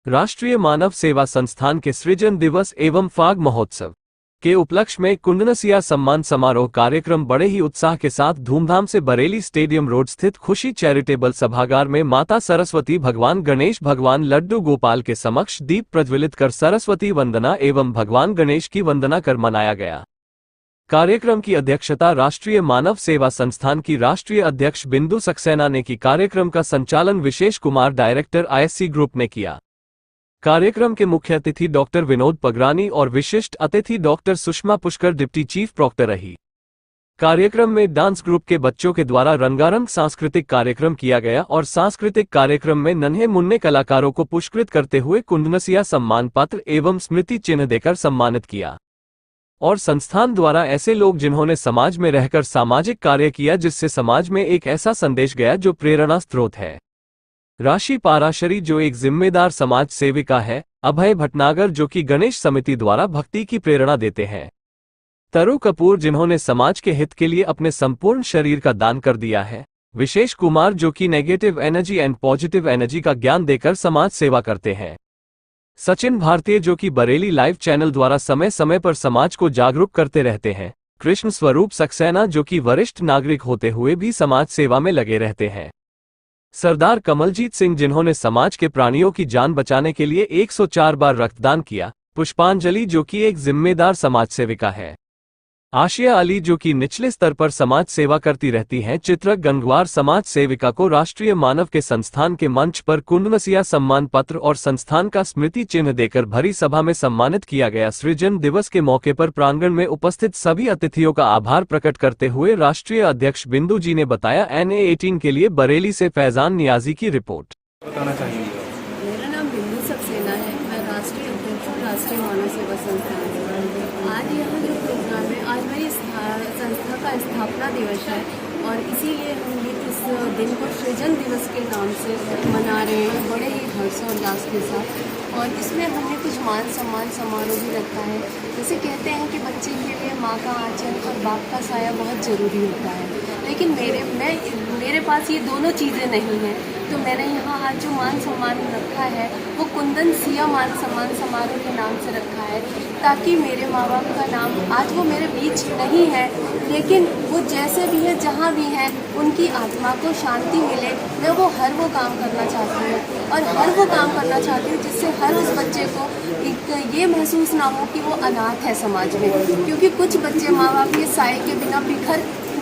राष्ट्रीय मानव सेवा संस्थान के सृजन दिवस एवं फाग महोत्सव के उपलक्ष्य में कुंदनसिया सम्मान समारोह कार्यक्रम बड़े ही उत्साह के साथ धूमधाम से बरेली स्टेडियम रोड स्थित खुशी चैरिटेबल सभागार में माता सरस्वती भगवान गणेश भगवान लड्डू गोपाल के समक्ष दीप प्रज्वलित कर सरस्वती वंदना एवं भगवान गणेश की वंदना कर मनाया गया। कार्यक्रम की अध्यक्षता राष्ट्रीय मानव सेवा संस्थान की राष्ट्रीय अध्यक्ष बिंदु सक्सेना ने की। कार्यक्रम का संचालन विशेष कुमार डायरेक्टर ISC ग्रुप ने किया। कार्यक्रम के मुख्य अतिथि डॉक्टर विनोद पगरानी और विशिष्ट अतिथि doctor Sushma Pushkar deputy chief proctor रही। कार्यक्रम में डांस ग्रुप के बच्चों के द्वारा रंगारंग सांस्कृतिक कार्यक्रम किया गया और सांस्कृतिक कार्यक्रम में नन्हे मुन्ने कलाकारों को पुरस्कृत करते हुए कुंदनसिया सम्मान पत्र एवं स्मृति चिन्ह देकर सम्मानित किया। और संस्थान द्वारा ऐसे लोग जिन्होंने समाज में रहकर सामाजिक कार्य किया जिससे समाज में एक ऐसा संदेश गया जो प्रेरणा स्रोत है। राशि पाराशरी जो एक जिम्मेदार समाज सेविका है, अभय भटनागर जो कि गणेश समिति द्वारा भक्ति की प्रेरणा देते हैं, तरु कपूर जिन्होंने समाज के हित के लिए अपने संपूर्ण शरीर का दान कर दिया है, विशेष कुमार जो कि negative energy and positive energy का ज्ञान देकर समाज सेवा करते हैं, सचिन भारतीय जो कि बरेली लाइव चैनल द्वारा समय समय पर समाज को जागरूक करते रहते हैं, कृष्ण स्वरूप सक्सेना जो कि वरिष्ठ नागरिक होते हुए भी समाज सेवा में लगे रहते हैं, सरदार कमलजीत सिंह जिन्होंने समाज के प्राणियों की जान बचाने के लिए 104 बार रक्तदान किया, पुष्पांजलि जो कि एक जिम्मेदार समाज सेविका है, आशिया अली जो कि निचले स्तर पर समाज सेवा करती रहती हैं, चित्रक गंगवार समाज सेविका को राष्ट्रीय मानव के संस्थान के मंच पर कुंदनसिया सम्मान पत्र और संस्थान का स्मृति चिन्ह देकर भरी सभा में सम्मानित किया गया। सृजन दिवस के मौके पर प्रांगण में उपस्थित सभी अतिथियों का आभार प्रकट करते हुए राष्ट्रीय अध्यक्ष बिंदु जी ने बताया। NA18 के लिए बरेली से फैजान नियाजी की रिपोर्ट। मेरा नाम बिंदु सक्सेना है, मैं राष्ट्रीय अध्यक्ष हूँ राष्ट्रीय मानव सेवा संस्थान। आज यहाँ जो प्रोग्राम है, आज मेरी संस्था का स्थापना दिवस है और इसीलिए हम ये इस दिन को सृजन दिवस के नाम से मना रहे हैं बड़े ही हर्षोल्लास के साथ। और इसमें हमने कुछ मान सम्मान समारोह भी रखा है। जैसे कहते हैं कि बच्चे के लिए माँ का आंचल और बाप का साया बहुत ज़रूरी होता है, लेकिन मेरे पास ये दोनों चीज़ें नहीं हैं, तो मैंने यहाँ आज जो मान सम्मान रखा है वो कुंदनसिया मान सम्मान समारोह के नाम से रखा है, ताकि मेरे माँ बाप का नाम आज वो मेरे बीच नहीं है, लेकिन वो जैसे भी है जहाँ भी हैं उनकी आत्मा को शांति मिले। मैं वो काम करना चाहती हूँ और हर वो काम करना चाहती हूँ जिससे हर उस बच्चे को एक ये महसूस ना हो कि वो अनाथ है समाज में, क्योंकि कुछ बच्चे माँ बाप के साए के बिना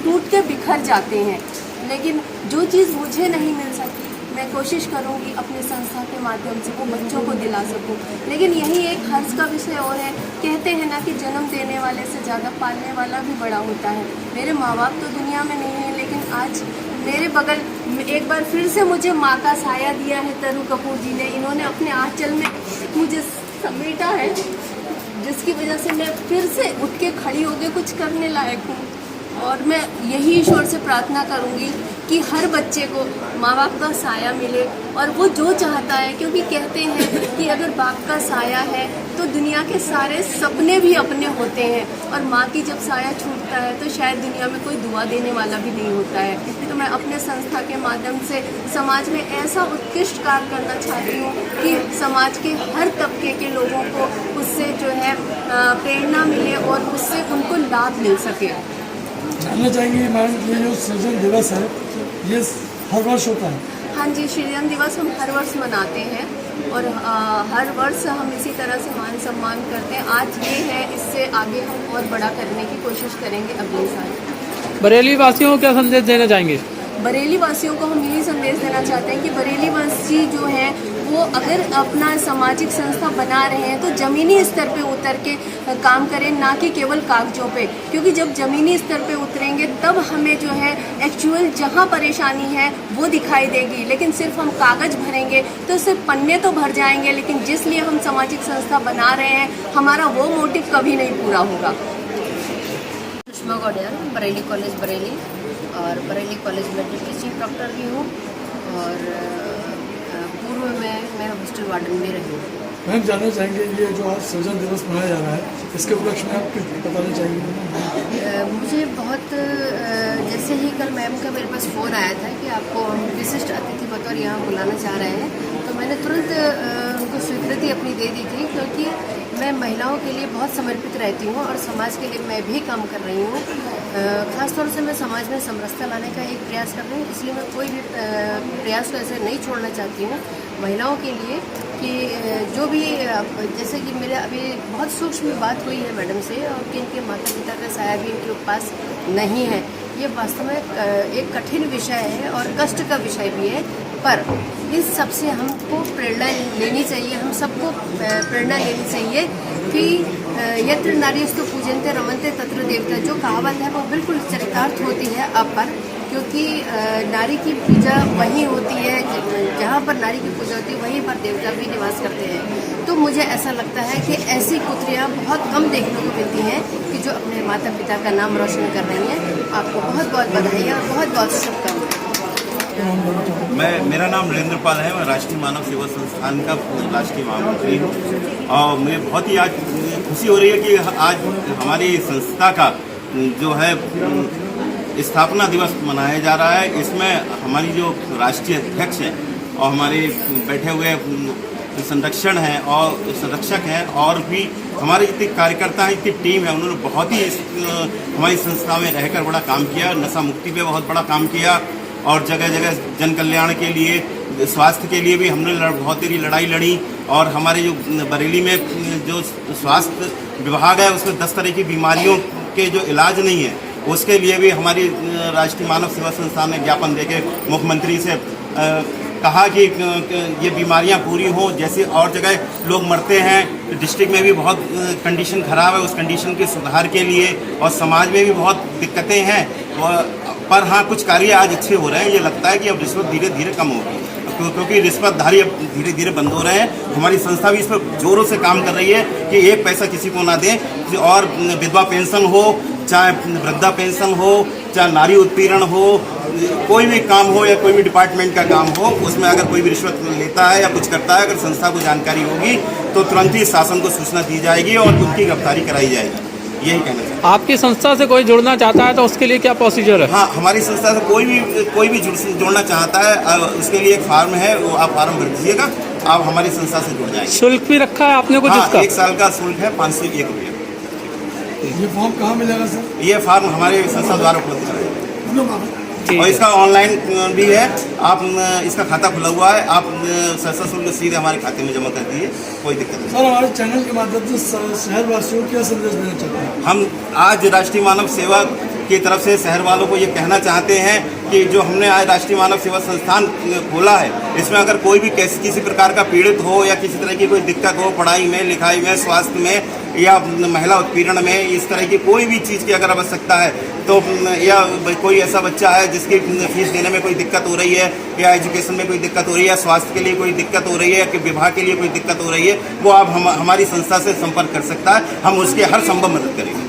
टूट के बिखर जाते हैं। लेकिन जो चीज़ मुझे नहीं मिल सकती मैं कोशिश करूंगी अपने संस्था के माध्यम से वो बच्चों को दिला सकूं। लेकिन यही एक हर्ष का विषय और है, कहते हैं ना कि जन्म देने वाले से ज़्यादा पालने वाला भी बड़ा होता है। मेरे माँ बाप तो दुनिया में नहीं है, लेकिन आज मेरे बगल एक बार फिर से मुझे माँ का साया दिया है तरु कपूर जी ने। इन्होंने अपने आंचल में मुझे समेटा है, जिसकी वजह से मैं फिर से उठ के खड़ी होकर कुछ करने लायक हूँ। और मैं यही ईश्वर से प्रार्थना करूंगी कि हर बच्चे को माँ बाप का साया मिले और वो जो चाहता है, क्योंकि कहते हैं कि अगर बाप का साया है तो दुनिया के सारे सपने भी अपने होते हैं, और माँ की जब साया छूटता है तो शायद दुनिया में कोई दुआ देने वाला भी नहीं होता है। तो मैं अपने संस्था के माध्यम से समाज में ऐसा उत्कृष्ट कार्य करना चाहती हूँ कि समाज के हर तबके के लोगों को उससे जो है प्रेरणा मिले और उससे उनको लाभ मिल सके। जानना चाहेंगे मैडम, ये जो सृजन दिवस है ये हर वर्ष होता है? हाँ जी, सृजन दिवस हम हर वर्ष मनाते हैं और हर वर्ष हम इसी तरह से मान सम्मान करते हैं। आज ये है, इससे आगे हम और बड़ा करने की कोशिश करेंगे अगले साल। बरेली वासियों को क्या संदेश देना चाहेंगे? बरेली वासियों को हम यही संदेश देना चाहते हैं कि बरेली वासी जो हैं वो अगर अपना सामाजिक संस्था बना रहे हैं तो ज़मीनी स्तर पे उतर के काम करें, ना कि केवल कागजों पे, क्योंकि जब ज़मीनी स्तर पे उतरेंगे तब हमें जो है एक्चुअल जहाँ परेशानी है वो दिखाई देगी। लेकिन सिर्फ हम कागज़ भरेंगे तो सिर्फ पन्ने तो भर जाएंगे, लेकिन जिस लिए हम सामाजिक संस्था बना रहे हैं हमारा वो मोटिव कभी नहीं पूरा होगा। सुषमा गौडियाल, बरेली कॉलेज बरेली, और बरेली कॉलेज में डिप्टी चीफ प्रॉक्टर भी हूँ और पूर्व में मैं हॉस्टल वार्डन में रही हूँ। मैम, जानना चाहेंगे ये जो आज सृजन दिवस मनाया जा रहा है इसके उपलक्ष्य में आप कुछ बताना चाहेंगे? मुझे बहुत जैसे ही कल मैम का मेरे पास फ़ोन आया था कि आपको विशिष्ट अतिथि बतौर यहाँ बुलाना चाह रहे हैं, तो मैंने तुरंत उनको दे दी थी, क्योंकि मैं महिलाओं के लिए बहुत समर्पित रहती हूँ और समाज के लिए मैं भी काम कर रही हूँ। ख़ासतौर से मैं समाज में समरसता लाने का एक प्रयास कर रही हूँ, इसलिए मैं कोई भी प्रयास को ऐसे नहीं छोड़ना चाहती हूँ महिलाओं के लिए कि जो भी जैसे कि मेरे अभी बहुत सूक्ष्म बात हुई है मैडम से, और कि इनके माता पिता का साया भी इनके पास नहीं है। ये वास्तव में एक कठिन विषय है और कष्ट का विषय भी है, पर इस सब से हमको प्रेरणा लेनी चाहिए, हम सबको प्रेरणा लेनी चाहिए कि यत्र नारीस्तु पूजन्ते रमन्ते तत्र देवता, जो कहावत है वो बिल्कुल चरितार्थ होती है अब पर, क्योंकि नारी की पूजा वहीं होती है, जहाँ पर नारी की पूजा होती है वहीं पर देवता भी निवास करते हैं। तो मुझे ऐसा लगता है कि ऐसी पुत्रियाँ बहुत कम देखने को मिलती हैं कि जो अपने माता पिता का नाम रोशन कर रही हैं। आपको बहुत बहुत बधाई और बहुत बहुत शुभकामनाएं। मेरा नाम नरेंद्र पाल है। मैं राष्ट्रीय मानव सेवा संस्थान का राष्ट्रीय महामंत्री हूँ और मुझे बहुत ही आज खुशी हो रही है कि आज हमारी संस्था का जो है स्थापना दिवस मनाया जा रहा है। इसमें हमारी जो राष्ट्रीय अध्यक्ष हैं और हमारे बैठे हुए संरक्षण हैं और संरक्षक हैं और भी हमारे जितने कार्यकर्ता हैं, इतनी टीम है, उन्होंने बहुत ही हमारी संस्था में रहकर बड़ा काम किया। नशा मुक्ति पे बहुत बड़ा काम किया और जगह जगह जन कल्याण के लिए, स्वास्थ्य के लिए भी हमने बहुत देरी लड़ाई लड़ी। और हमारे जो बरेली में जो स्वास्थ्य विभाग है उसमें 10 तरह की बीमारियों के जो इलाज नहीं है, उसके लिए भी हमारी राष्ट्रीय मानव सेवा संस्थान ने ज्ञापन देके मुख्यमंत्री से कहा कि ये बीमारियां पूरी हों। जैसे और जगह लोग मरते हैं, डिस्ट्रिक्ट में भी बहुत कंडीशन खराब है, उस कंडीशन के सुधार के लिए और समाज में भी बहुत दिक्कतें हैं। पर हाँ, कुछ कार्य आज अच्छे हो रहे हैं। ये लगता है कि अब रिश्वत धीरे धीरे कम होगी, क्योंकि रिश्वतधारी अब धीरे धीरे बंद हो रहे हैं। हमारी संस्था भी इस पर जोरों से काम कर रही है कि एक पैसा किसी को ना दें। और विधवा पेंशन हो, चाहे वृद्धा पेंशन हो, चाहे नारी उत्पीड़न हो, कोई भी काम हो या कोई भी डिपार्टमेंट का काम हो, उसमें अगर कोई भी रिश्वत लेता है या कुछ करता है, अगर संस्था को जानकारी होगी तो तुरंत ही शासन को सूचना दी जाएगी और उनकी गिरफ्तारी कराई जाएगी। यही कहना चाहिए। आपकी संस्था से कोई जुड़ना चाहता है तो उसके लिए क्या प्रोसीजर है? हाँ, हमारी संस्था से कोई भी जुड़ना चाहता है, उसके लिए एक फार्म है, वो आप फार्म भर दीजिएगा, आप हमारी संस्था से जुड़ जाएंगे। शुल्क भी रखा है आपने कुछ? हाँ, 1 साल का शुल्क है 501 रुपये। ये फॉर्म कहाँ मिलेगा सर? ये फार्म हमारे संस्था द्वारा उपलब्ध है ठीक और है। इसका ऑनलाइन भी है। आप इसका खाता खुला हुआ है, आप संस्था शुल्क सीधे हमारे खाते में जमा कर दीजिए, कोई दिक्कत नहीं। सर, हमारे चैनल के माध्यम से शहरवासियों को क्या संदेश देना चाहते हैं? हम आज राष्ट्रीय मानव सेवा की तरफ से शहर वालों को ये कहना चाहते हैं कि जो हमने आज राष्ट्रीय मानव सेवा संस्थान खोला है, इसमें अगर कोई भी किसी प्रकार का पीड़ित हो या किसी तरह की कोई दिक्कत हो, पढ़ाई में, लिखाई में, स्वास्थ्य में या महिला उत्पीड़न में, इस तरह की कोई भी चीज़ की अगर आवश्यकता है तो, या कोई ऐसा बच्चा है जिसकी फीस देने में कोई दिक्कत हो रही है, या एजुकेशन में कोई दिक्कत हो रही है, या स्वास्थ्य के लिए कोई दिक्कत हो रही है, या विवाह के लिए कोई दिक्कत हो रही है, वो आप हमारी संस्था से संपर्क कर सकता है। हम उसकी हर संभव मदद करेंगे।